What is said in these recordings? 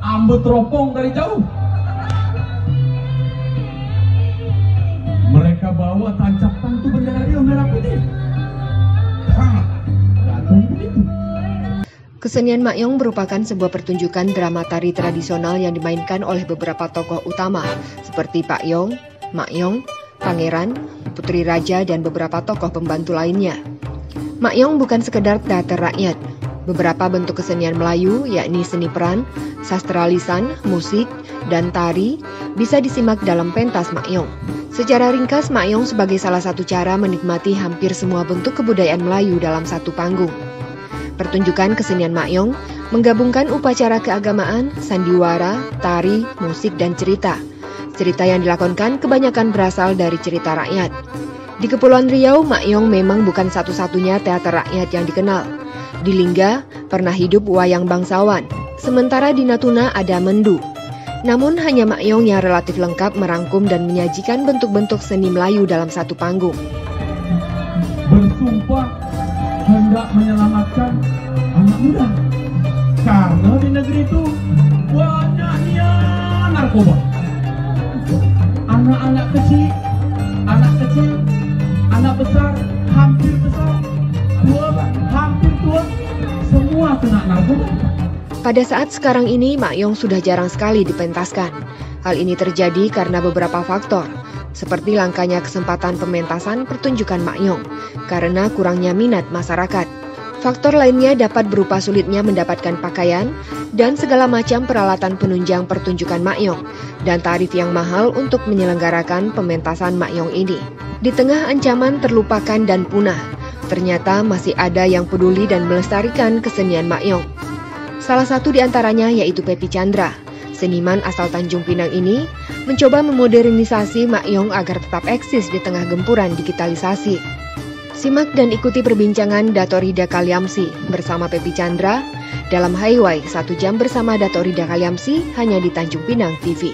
Ambut teropong dari jauh. Mereka bawa tancap tantu bendera Riau merah putih. Gantung begitu. Kesenian Makyong merupakan sebuah pertunjukan drama tari tradisional yang dimainkan oleh beberapa tokoh utama seperti Pak Yong, Makyong, Pangeran, Putri Raja, dan beberapa tokoh pembantu lainnya. Makyong bukan sekedar teater rakyat. Beberapa bentuk kesenian Melayu, yakni seni peran, sastra lisan, musik, dan tari, bisa disimak dalam pentas Makyong. Secara ringkas, Makyong sebagai salah satu cara menikmati hampir semua bentuk kebudayaan Melayu dalam satu panggung. Pertunjukan kesenian Makyong menggabungkan upacara keagamaan, sandiwara, tari, musik, dan cerita. Cerita yang dilakonkan kebanyakan berasal dari cerita rakyat. Di Kepulauan Riau, Makyong memang bukan satu-satunya teater rakyat yang dikenal. Di Lingga pernah hidup wayang bangsawan, sementara di Natuna ada mendu. Namun hanya Makyong yang relatif lengkap merangkum dan menyajikan bentuk-bentuk seni Melayu dalam satu panggung. Bersumpah hendak menyelamatkan anak muda, karena di negeri itu banyaknya narkoba. Anak-anak kecil, anak besar, hampir besar, hampir tua, semua kena narkoba. Pada saat sekarang ini, Makyong sudah jarang sekali dipentaskan. Hal ini terjadi karena beberapa faktor, seperti langkanya kesempatan pementasan pertunjukan Makyong, karena kurangnya minat masyarakat. Faktor lainnya dapat berupa sulitnya mendapatkan pakaian dan segala macam peralatan penunjang pertunjukan Makyong, dan tarif yang mahal untuk menyelenggarakan pementasan Makyong ini. Di tengah ancaman terlupakan dan punah, ternyata masih ada yang peduli dan melestarikan kesenian Makyong. Salah satu di antaranya yaitu Pepi Chandra. Seniman asal Tanjung Pinang ini mencoba memodernisasi Makyong agar tetap eksis di tengah gempuran digitalisasi. Simak dan ikuti perbincangan Dato' Rida Kalyamsi bersama Pepi Chandra dalam Highway 1 jam bersama Dato' Rida Kalyamsi hanya di Tanjung Pinang TV.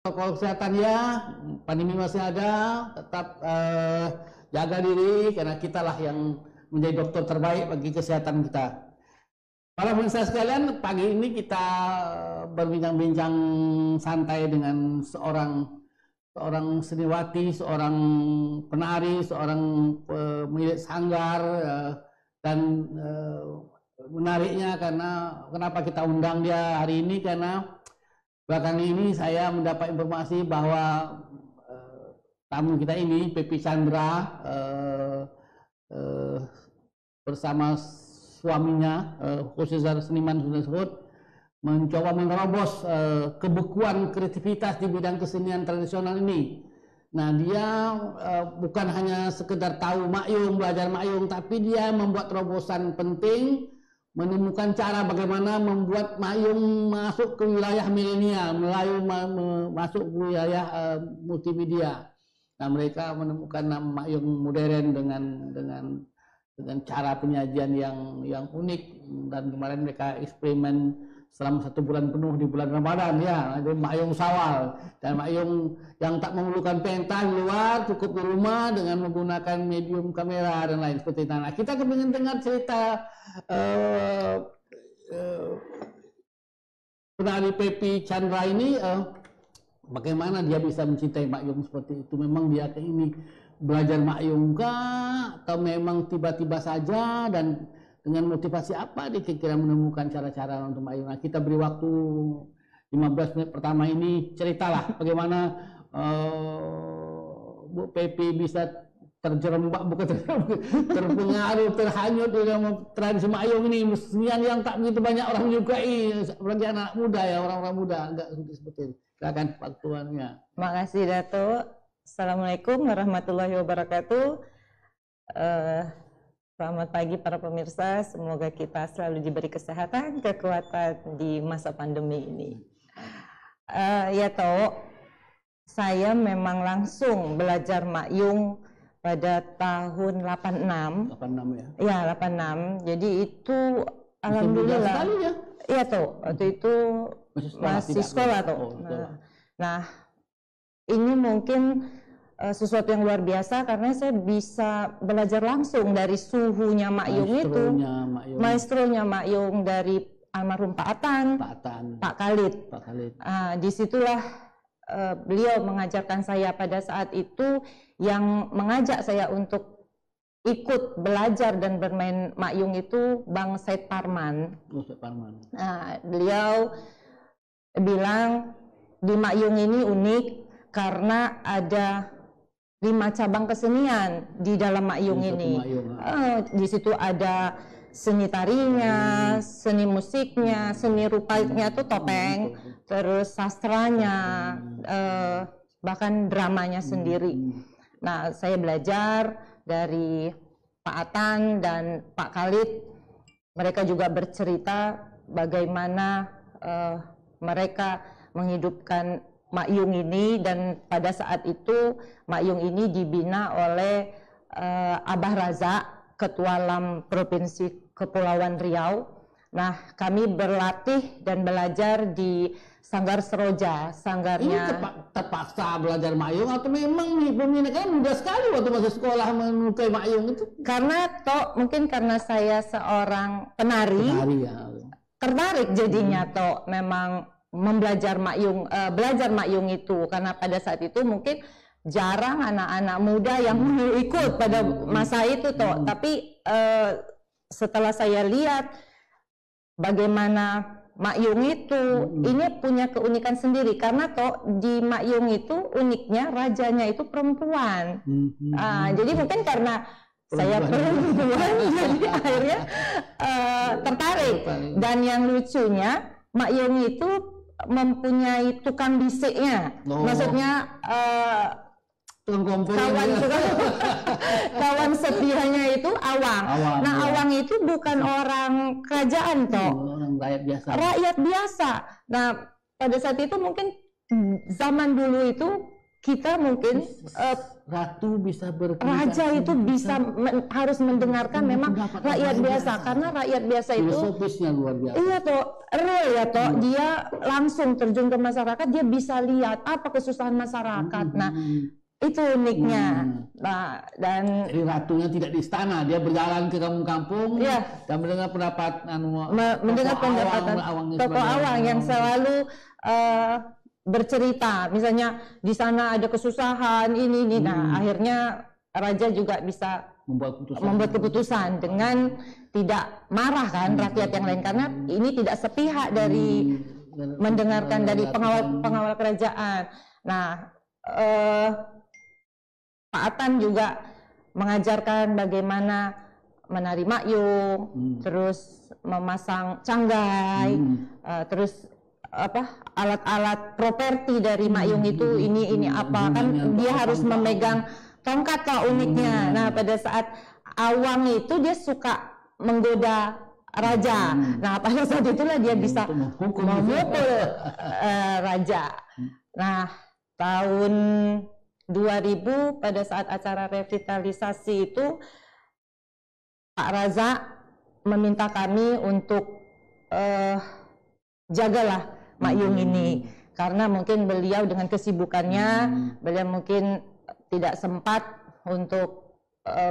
Protokol kesehatan ya, pandemi masih ada, tetap jaga diri karena kitalah yang menjadi dokter terbaik bagi kesehatan kita. Para pemirsa sekalian, pagi ini kita berbincang-bincang santai dengan seorang seniwati, seorang penari, seorang pemilik sanggar, dan menariknya karena kenapa kita undang dia hari ini karena belakangan ini saya mendapat informasi bahwa tamu kita ini, Pepi Chandra, bersama suaminya, khususnya seniman sudah disebut, mencoba menerobos kebekuan kreativitas di bidang kesenian tradisional ini. Nah, dia bukan hanya sekedar tahu Makyong, belajar Makyong, tapi dia membuat terobosan penting, menemukan cara bagaimana membuat Makyong masuk ke wilayah milenial, masuk ke wilayah multimedia. Nah, mereka menemukan nama Makyong modern dengan cara penyajian yang unik, dan kemarin mereka eksperimen selama 1 bulan penuh di bulan Ramadan ya. Ada Mak-Yung Syawal dan Mak-Yung yang tak memerlukan pentas di luar, cukup di rumah dengan menggunakan medium kamera dan lain seperti itu. Nah, kita kepingin dengar cerita penari Pepi Chandra ini, bagaimana dia bisa mencintai Mak-Yung seperti itu. Memang dia ini belajar Mak-Yung kah, atau memang tiba-tiba saja, dan dengan motivasi apa dia kira-kira menemukan cara-cara untuk Mak-Yung. Nah, kita beri waktu 15 menit pertama ini, ceritalah bagaimana Bu Pepi bisa terjerembab, bukan terpengaruh, terhanyut dengan tradisi Mak-Yung ini, kesenian yang tak begitu banyak orang menyukai, apalagi anak muda ya, orang-orang muda enggak seperti itu. Silakan waktuannya. Makasih Dato. Assalamualaikum warahmatullahi wabarakatuh. Selamat pagi para pemirsa, semoga kita selalu diberi kesehatan, kekuatan di masa pandemi ini. Ya Toh, saya memang langsung belajar Mak-Yung pada tahun 86. 86 ya? Ya, 86. Jadi itu alhamdulillah. Ya? Iya Toh, waktu itu masih sekolah Toh. Nah, ini mungkin sesuatu yang luar biasa karena saya bisa belajar langsung dari suhunya Mak-Yung itu, maestronya Mak-Yung dari almarhum Pak Atan, Pak Khalid. Disitulah beliau mengajarkan saya pada saat itu, yang mengajak saya untuk ikut belajar dan bermain Mak-Yung itu Bang Said Parman. Beliau bilang di Mak-Yung ini unik karena ada 5 cabang kesenian di dalam Mak-Yung ini. Di situ ada seni tarinya, seni musiknya, seni rupanya itu topeng, terus sastranya, bahkan dramanya sendiri. Nah, saya belajar dari Pak Atan dan Pak Khalid. Mereka juga bercerita bagaimana mereka menghidupkan Mak-Yung ini, dan pada saat itu Mak-Yung ini dibina oleh Abah Raza, Ketua LAM Provinsi Kepulauan Riau. Nah, kami berlatih dan belajar di Sanggar Seroja, sanggarnya. Ini terpaksa belajar Mak-Yung atau memang peminatnya mudah sekali waktu masih sekolah menyukai Mak-Yung itu? Karena Toh, mungkin karena saya seorang penari ya. Tertarik jadinya Toh, memang belajar Mak-Yung itu, karena pada saat itu mungkin jarang anak-anak muda yang ikut pada masa itu Toh. Tapi setelah saya lihat bagaimana Mak-Yung itu ini punya keunikan sendiri, karena Toh di Mak-Yung itu uniknya rajanya itu perempuan. Jadi mungkin karena saya perempuan jadi akhirnya tertarik. Dan yang lucunya Mak-Yung itu mempunyai tukang bisiknya, maksudnya kawan setianya itu awang. Nah, awang itu bukan orang kerajaan Toh, orang rakyat biasa. Nah, pada saat itu mungkin zaman dulu itu kita mungkin ratu bisa raja itu bisa harus mendengarkan memang rakyat biasa, karena rakyat biasa itu filosofisnya luar biasa. Iya Toh, real ya Toh, dia langsung terjun ke masyarakat, dia bisa lihat apa kesusahan masyarakat. Nah, itu uniknya. Nah, dan jadi ratunya tidak di istana, dia berjalan ke kampung-kampung dan mendengar pendapat tokoh awang yang selalu bercerita, misalnya di sana ada kesusahan ini. Nah, akhirnya raja juga bisa membuat keputusan dengan tidak marah kan rakyat yang lain, karena ini tidak sepihak dari mendengarkan dari pengawal kerajaan. Nah, Pak Atan juga mengajarkan bagaimana menari Mak-Yung, terus memasang canggai, terus alat-alat properti dari Mak-Yung itu ini apa kan dia harus memegang tongkat Kak uniknya. Nah, pada saat awang itu dia suka menggoda raja. Nah, pada saat itulah dia bisa memukul raja. Nah, tahun 2000 pada saat acara revitalisasi itu Pak Raza meminta kami untuk jagalah Mak Yung ini, karena mungkin beliau dengan kesibukannya, beliau mungkin tidak sempat untuk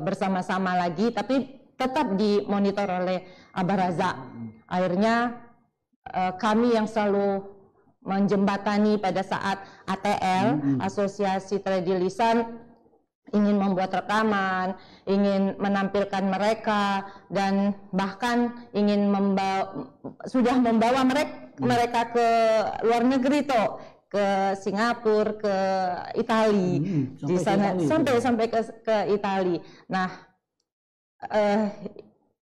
bersama-sama lagi, tapi tetap dimonitor oleh Abah Razak. Akhirnya kami yang selalu menjembatani pada saat ATL, Asosiasi Tradi Lisan, ingin membuat rekaman, ingin menampilkan mereka, dan bahkan ingin sudah membawa mereka ke luar negeri toh, ke Singapura, ke Itali, di sana sampai ke Itali. Nah,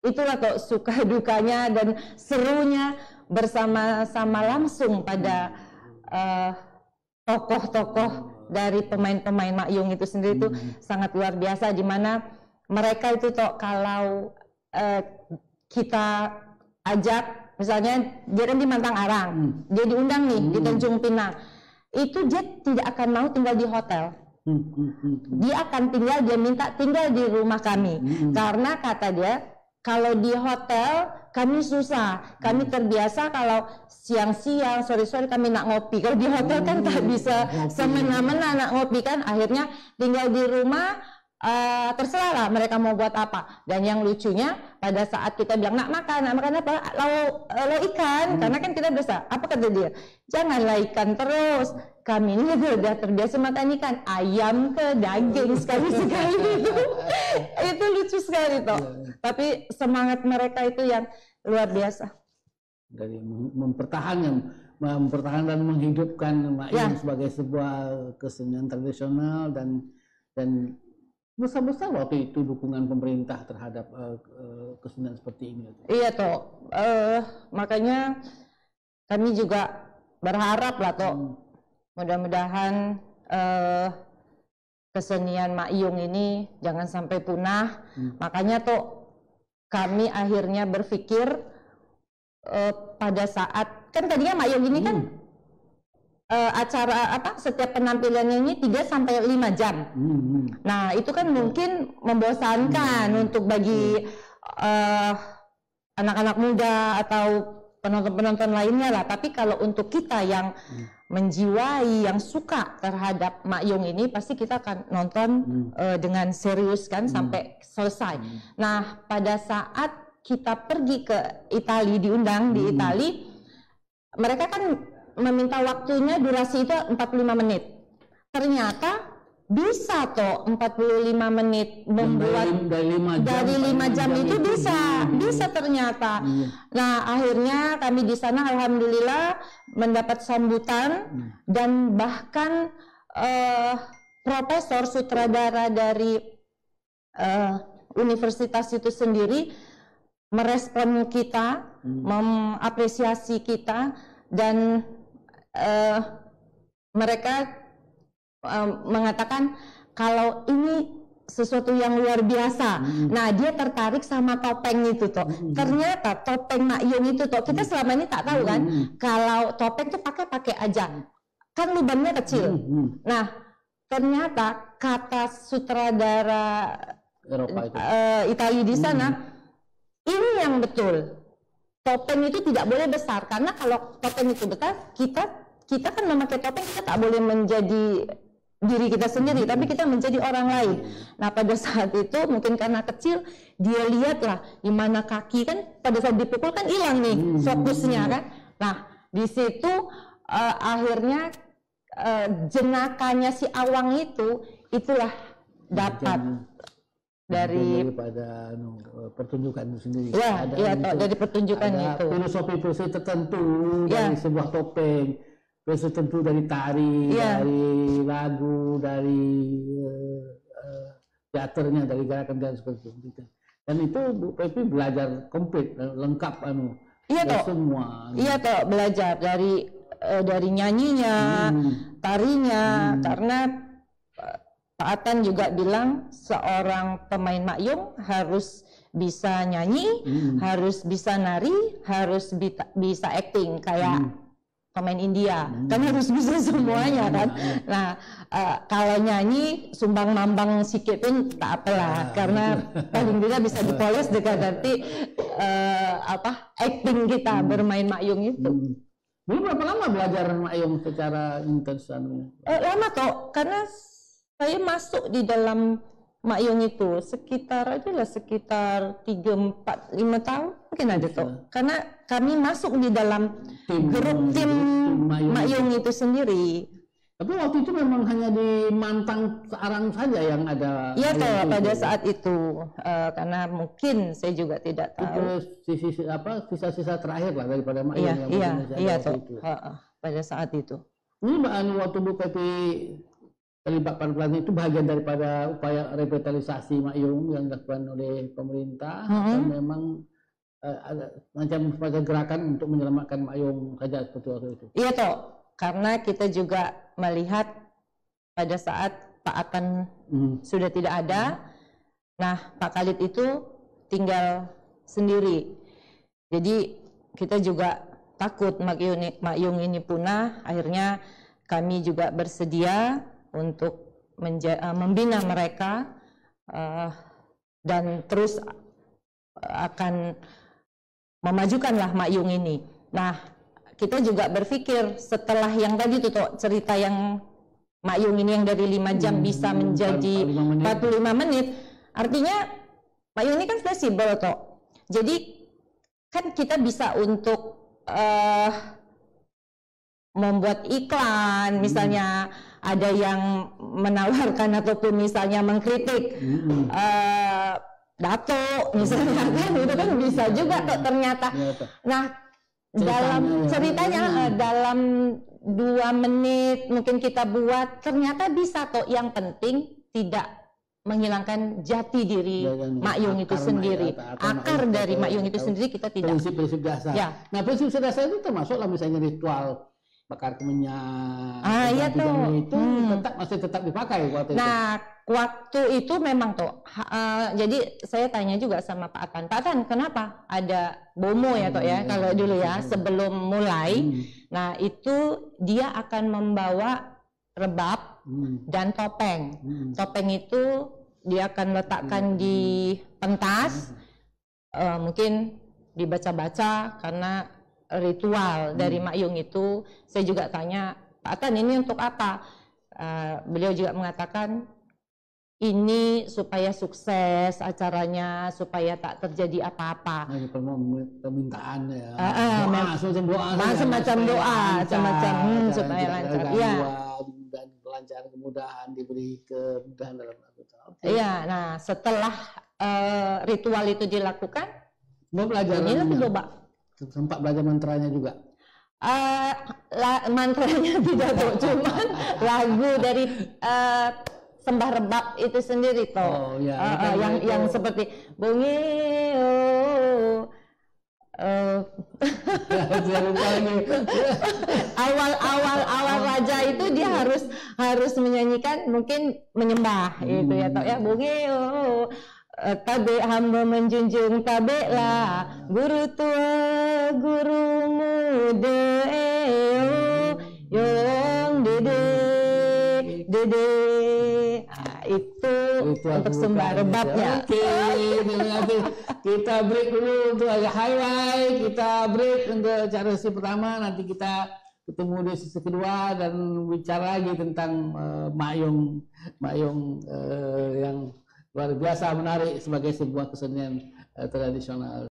itulah kok suka dukanya dan serunya bersama-sama langsung pada tokoh-tokoh dari pemain-pemain Mak Yung itu sendiri itu sangat luar biasa, di mana mereka itu toh kalau kita ajak, misalnya dia kan di Mantang Arang, dia diundang nih di Tanjung Pinang, itu dia tidak akan mau tinggal di hotel. Dia akan dia minta tinggal di rumah kami, karena kata dia, kalau di hotel kami susah, kami terbiasa kalau siang-siang, sore-sore kami nak ngopi. Kalau di hotel kan tak bisa semena-mena nak ngopi kan, akhirnya tinggal di rumah, terserah lah mereka mau buat apa. Dan yang lucunya pada saat kita bilang nak makan apa? Lau ikan, karena kan kita biasa. Apa kata dia? Janganlah ikan terus. Kami ini sudah terbiasa makan ikan, ayam ke daging sekali-sekali itu lucu sekali toh. Tapi semangat mereka itu yang luar biasa. Dari mempertahankan dan menghidupkan Mak Yung sebagai sebuah kesenian tradisional, dan besar-besar waktu itu dukungan pemerintah terhadap kesenian seperti ini. Iya toh, makanya kami juga berharap lah toh, mudah-mudahan kesenian Mak Yung ini jangan sampai punah. Makanya toh kami akhirnya berpikir pada saat kan tadinya Mak Yung ini kan acara setiap penampilannya ini 3-5 jam. Nah, itu kan mungkin membosankan untuk bagi anak-anak muda atau penonton-penonton lainnya lah. Tapi kalau untuk kita yang menjiwai, yang suka terhadap Mak Yung ini, pasti kita akan nonton dengan serius kan sampai selesai. Nah, pada saat kita pergi ke Itali, diundang di Itali, mereka kan meminta waktunya durasi itu 45 menit. Ternyata bisa toh 45 menit membuat dari 5 jam itu bisa ternyata. Nah, akhirnya kami di sana alhamdulillah mendapat sambutan, dan bahkan profesor sutradara dari universitas itu sendiri merespon kita, mengapresiasi kita, dan mereka mengatakan kalau ini sesuatu yang luar biasa. Nah, dia tertarik sama topeng itu toh. Ternyata topeng Mak Yung itu toh, kita selama ini tak tahu kan kalau topeng itu pakai aja, kan lubangnya kecil. Nah, ternyata kata sutradara Italia di sana, ini yang betul. Topeng itu tidak boleh besar, karena kalau topeng itu besar, kita kan memakai topeng, kita tak boleh menjadi diri kita sendiri, tapi kita menjadi orang lain. Nah, pada saat itu mungkin karena kecil, dia lihatlah di mana kaki kan pada saat dipukul kan hilang nih fokusnya kan. Nah, di situ akhirnya jenakanya si Awang itulah dapat dari pertunjukan itu sendiri. Dari pertunjukan itu. Filosofi tertentu dari sebuah topeng, filosofi tertentu dari tari, dari lagu, dari teaternya, dari gerakan seperti itu. Dan itu Bu Pepi belajar komplit, lengkap semua. Iya toh, belajar dari nyanyinya, tarinya, karena Pak Atan juga bilang seorang pemain Mak Yung harus bisa nyanyi, harus bisa nari, harus bisa acting kayak pemain India, kan harus bisa semuanya kan. Nah, kalau nyanyi sumbang mambang sikit pun tak apalah, karena paling tidak bisa dipoles dengan nanti acting kita bermain Mak Yung itu. Dulu berapa lama belajar Mak-Yung secara intens? Lama toh, karena saya masuk di dalam Mak-Yung itu sekitar 3, 4, 5 tahun mungkin ada toh. Karena kami masuk di dalam grup tim Mak-Yung itu sendiri. Tapi waktu itu memang hanya di Mantang Searang saja yang ada. Iya toh pada saat itu, karena mungkin saya juga tidak tahu. Itu sisa-sisa terakhir lah daripada Mak-Yung. Iya toh pada saat itu. Ini waktu Bu Pepi terlibat pada pelatihan itu bagian daripada upaya revitalisasi Mak-Yung yang dilakukan oleh pemerintah, dan memang ada macam gerakan untuk menyelamatkan Mak-Yung saja seperti waktu itu. Iya toh. Karena kita juga melihat pada saat Pak Atan sudah tidak ada, nah Pak Khalid itu tinggal sendiri. Jadi kita juga takut Mak-Yung ini punah. Akhirnya kami juga bersedia untuk membina mereka dan terus akan memajukanlah Mak-Yung ini. Nah, kita juga berpikir setelah yang tadi tuh cerita yang Mak-Yung ini yang dari 5 jam bisa menjadi 45 menit, artinya Mak-Yung ini kan fleksibel toh. Jadi kan kita bisa untuk membuat iklan, misalnya ada yang menawarkan ataupun misalnya mengkritik Dato misalnya, kan itu kan bisa juga toh ternyata. Nah, dalam ceritanya dalam 2 menit mungkin kita buat, ternyata bisa toh. Yang penting tidak menghilangkan jati diri Mak-Yung itu sendiri, akar dari Mak-Yung itu sendiri kita tidak. Prinsip-prinsip dasar. Ya. Nah, prinsip dasar itu termasuklah misalnya ritual bakar kemenyan. Iya tuh. Itu masih tetap dipakai waktu itu. Nah, waktu itu memang toh. Jadi saya tanya juga sama Pak Atan. Pak Atan, kenapa ada bomo ya toh ya? Kalau dulu ya sebelum mulai. Nah, itu dia akan membawa rebab dan topeng. Topeng itu dia akan letakkan di pentas. Mungkin dibaca-baca karena ritual dari Mak-Yung itu. Saya juga tanya, Pak Atan ini untuk apa? Beliau juga mengatakan ini supaya sukses acaranya, supaya tak terjadi apa-apa. Permintaan ya. Semacam doa, supaya lancar. Iya. Dan kelancaran, kemudahan, diberi kemudahan dalam aktivitas. Iya. Nah, setelah ritual itu dilakukan, inilah coba. Sempat belajar mantranya juga. Mantranya tidak tuh, cuman lagu dari sembah rebab itu sendiri toh. Yang seperti awal raja itu dia harus menyanyikan, mungkin menyembah itu ya toh ya, tabe hamba menjunjung tabe lah guru tua guru muda yang dede itu untuk sembah rebabnya. Oke, kita break dulu untuk agak highlight, kita break untuk acara sesi pertama, nanti kita ketemu di sesi kedua dan bicara lagi tentang Mak-Yung yang luar biasa menarik sebagai sebuah kesenian tradisional.